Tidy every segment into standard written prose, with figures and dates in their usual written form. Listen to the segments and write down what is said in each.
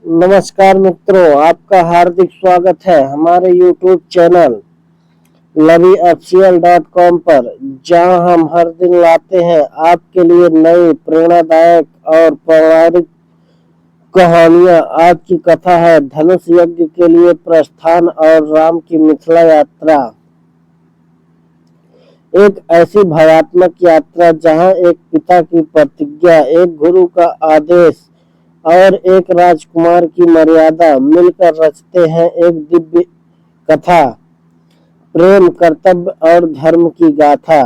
नमस्कार मित्रों, आपका हार्दिक स्वागत है हमारे YouTube चैनल laviofficial.com पर, जहां हम हर दिन लाते हैं आपके लिए नई प्रेरणादायक और पौराणिक कहानियां। आज की कथा है धनुष यज्ञ के लिए प्रस्थान और राम की मिथिला यात्रा। एक ऐसी भावात्मक यात्रा जहां एक पिता की प्रतिज्ञा, एक गुरु का आदेश और एक राजकुमार की मर्यादा मिलकर रचते हैं एक दिव्य कथा, प्रेम, कर्तव्य और धर्म की गाथा।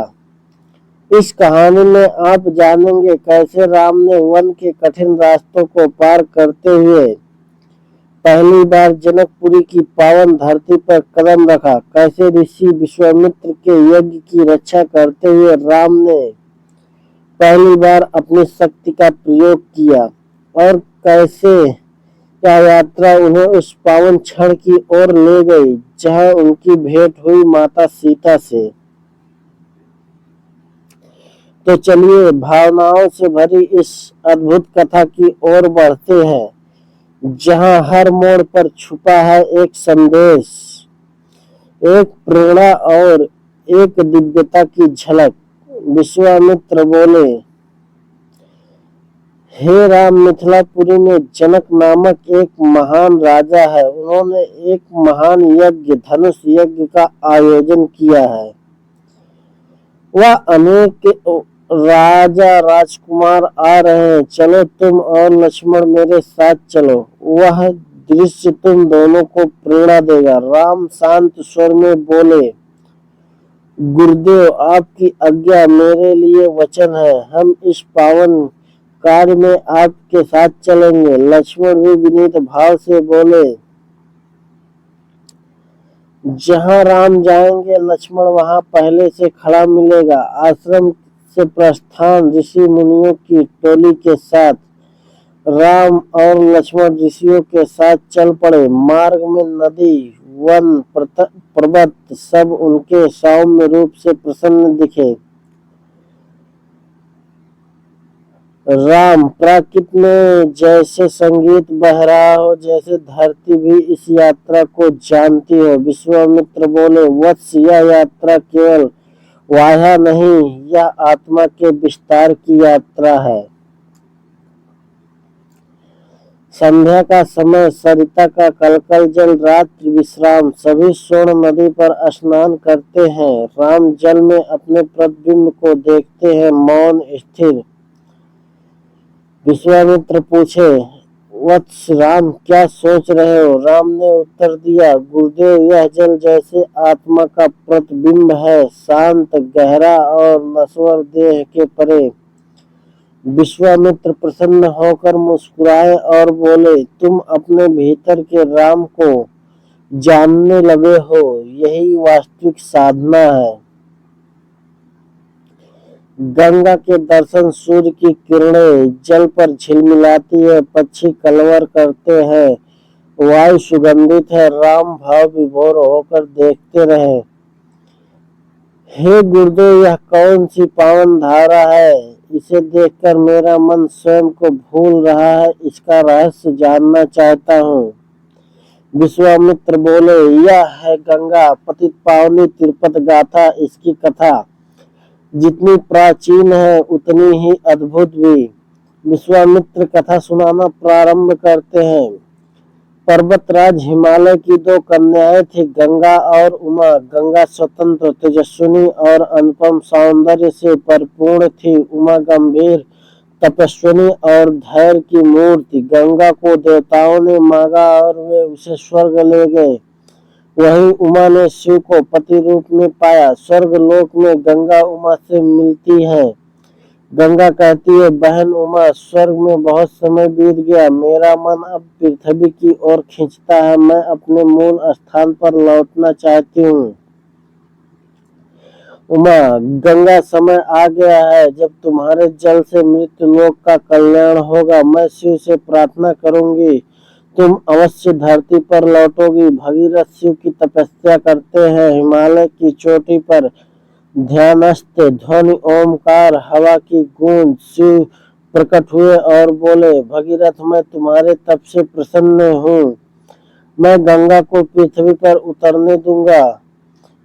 इस कहानी में आप जानेंगे कैसे राम ने वन के कठिन रास्तों को पार करते हुए पहली बार जनकपुरी की पावन धरती पर कदम रखा, कैसे ऋषि विश्वामित्र के यज्ञ की रक्षा करते हुए राम ने पहली बार अपनी शक्ति का प्रयोग किया, और कैसे यह यात्रा उन्हें उस पावन क्षण की ओर ले गई जहां उनकी भेंट हुई माता सीता से। तो चलिए भावनाओं से भरी इस अद्भुत कथा की ओर बढ़ते हैं, जहां हर मोड़ पर छुपा है एक संदेश, एक प्रेरणा और एक दिव्यता की झलक। विश्वामित्र बोले, हे राम, मिथिलापुरी में जनक नामक एक महान राजा है। उन्होंने एक महान यज्ञ, धनुष यज्ञ का आयोजन किया है। वह अनेक राजा राजकुमार आ रहे हैं, चलो तुम और लक्ष्मण मेरे साथ चलो। वह दृश्य तुम दोनों को प्रेरणा देगा। राम शांत स्वर में बोले, गुरुदेव, आपकी आज्ञा मेरे लिए वचन है। हम इस पावन कार्य में आपके साथ चलेंगे। लक्ष्मण भी विनीत भाव से बोले, जहां राम जाएंगे लक्ष्मण वहां पहले से खड़ा मिलेगा। आश्रम से प्रस्थान ऋषि मुनियों की टोली के साथ राम और लक्ष्मण ऋषियों के साथ चल पड़े। मार्ग में नदी, वन, पर्वत सब उनके सौम्य रूप से प्रसन्न दिखे। राम, प्रकृति में जैसे संगीत बह रहा हो, जैसे धरती भी इस यात्रा को जानती हो। विश्वामित्र बोले, वत्स, यह यात्रा केवल वाया नहीं, यह आत्मा के विस्तार की यात्रा है। संध्या का समय, सरिता का कलकल जल, रात्रि विश्राम, सभी स्वर्ण नदी पर स्नान करते हैं। राम जल में अपने प्रतिबिंब को देखते हैं, मौन स्थिर। विश्वामित्र पूछे, वत्स राम, क्या सोच रहे हो? राम ने उत्तर दिया, गुरुदेव, यह जल जैसे आत्मा का प्रतिबिंब है, शांत, गहरा और नश्वर देह के परे। विश्वामित्र प्रसन्न होकर मुस्कुराए और बोले, तुम अपने भीतर के राम को जानने लगे हो, यही वास्तविक साधना है। गंगा के दर्शन, सूर्य की किरणें जल पर झिलमिलाती है, पक्षी कलवर करते हैं, वायु सुगंधित है। राम भाव विभोर होकर देखते रहे। हे गुरुदेव, यह कौन सी पावन धारा है? इसे देखकर मेरा मन स्वयं को भूल रहा है, इसका रहस्य जानना चाहता हूँ। विश्वामित्र बोले, यह है गंगा, पतित पावनी तिरुपत गाथा। इसकी कथा जितनी प्राचीन है उतनी ही अद्भुत भी। विश्वामित्र कथा सुनाना प्रारंभ करते हैं। पर्वतराज हिमालय की दो कन्याएं थी, गंगा और उमा। गंगा स्वतंत्र, तेजस्विनी और अनुपम सौंदर्य से परिपूर्ण थी। उमा गंभीर, तपस्विनी और धैर्य की मूर्ति। गंगा को देवताओं ने मांगा और वे उसे स्वर्ग ले गए। वहीं उमा ने शिव को पति रूप में पाया। स्वर्ग लोक में गंगा उमा से मिलती है। गंगा कहती है, बहन उमा, स्वर्ग में बहुत समय बीत गया, मेरा मन अब पृथ्वी की ओर खींचता है, मैं अपने मूल स्थान पर लौटना चाहती हूँ। उमा, गंगा, समय आ गया है जब तुम्हारे जल से मृत्यु लोक का कल्याण होगा। मैं शिव से प्रार्थना करूंगी, तुम अवश्य धरती पर लौटोगी। भगीरथ शिव की तपस्या करते हैं। हिमालय की चोटी पर ध्यानस्थ ध्वनि ओमकार, हवा की गूंज, शिव प्रकट हुए और बोले, भगीरथ, मैं तुम्हारे तप से प्रसन्न हूँ। मैं गंगा को पृथ्वी पर उतरने दूंगा,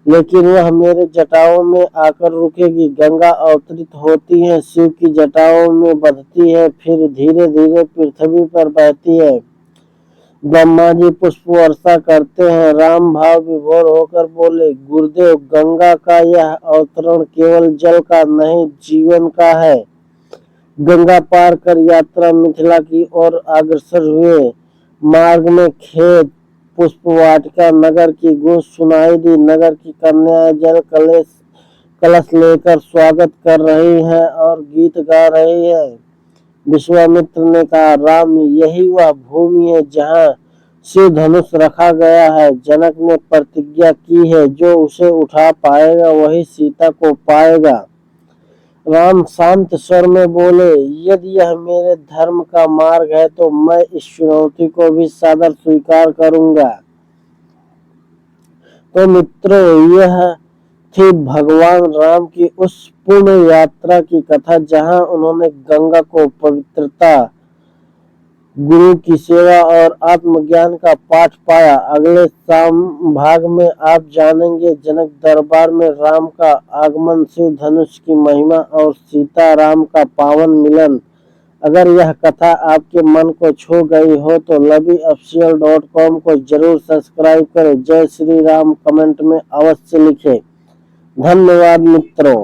लेकिन वह मेरे जटाओं में आकर रुकेगी। गंगा अवतरित होती है, शिव की जटाओं में बधती है, फिर धीरे धीरे पृथ्वी पर बहती है। ब्रह्मा जी पुष्प वर्षा करते हैं। राम भाव विभोर होकर बोले, गुरुदेव, गंगा का यह अवतरण केवल जल का नहीं, जीवन का है। गंगा पार कर यात्रा मिथिला की ओर अग्रसर हुए। मार्ग में खेत, पुष्प वाटिका, नगर की गूंज सुनाई दी। नगर की कन्याएं जल कलश लेकर स्वागत कर रही हैं और गीत गा रही है। विश्वामित्र ने कहा, राम, यही वह भूमि है जहाँ शिव धनुष रखा गया है। जनक ने प्रतिज्ञा की है, जो उसे उठा पाएगा वही सीता को पाएगा। राम शांत स्वर में बोले, यदि यह मेरे धर्म का मार्ग है तो मैं इस चुनौती को भी सादर स्वीकार करूंगा। तो मित्रों, यह थी भगवान राम की उस पुण्य यात्रा की कथा, जहां उन्होंने गंगा को पवित्रता, गुरु की सेवा और आत्मज्ञान का पाठ पाया। अगले भाग में आप जानेंगे जनक दरबार में राम का आगमन, शिव धनुष की महिमा और सीता राम का पावन मिलन। अगर यह कथा आपके मन को छू गई हो तो loveyofficial.com को जरूर सब्सक्राइब करें। जय श्री राम कमेंट में अवश्य लिखें। धन्यवाद मित्रों।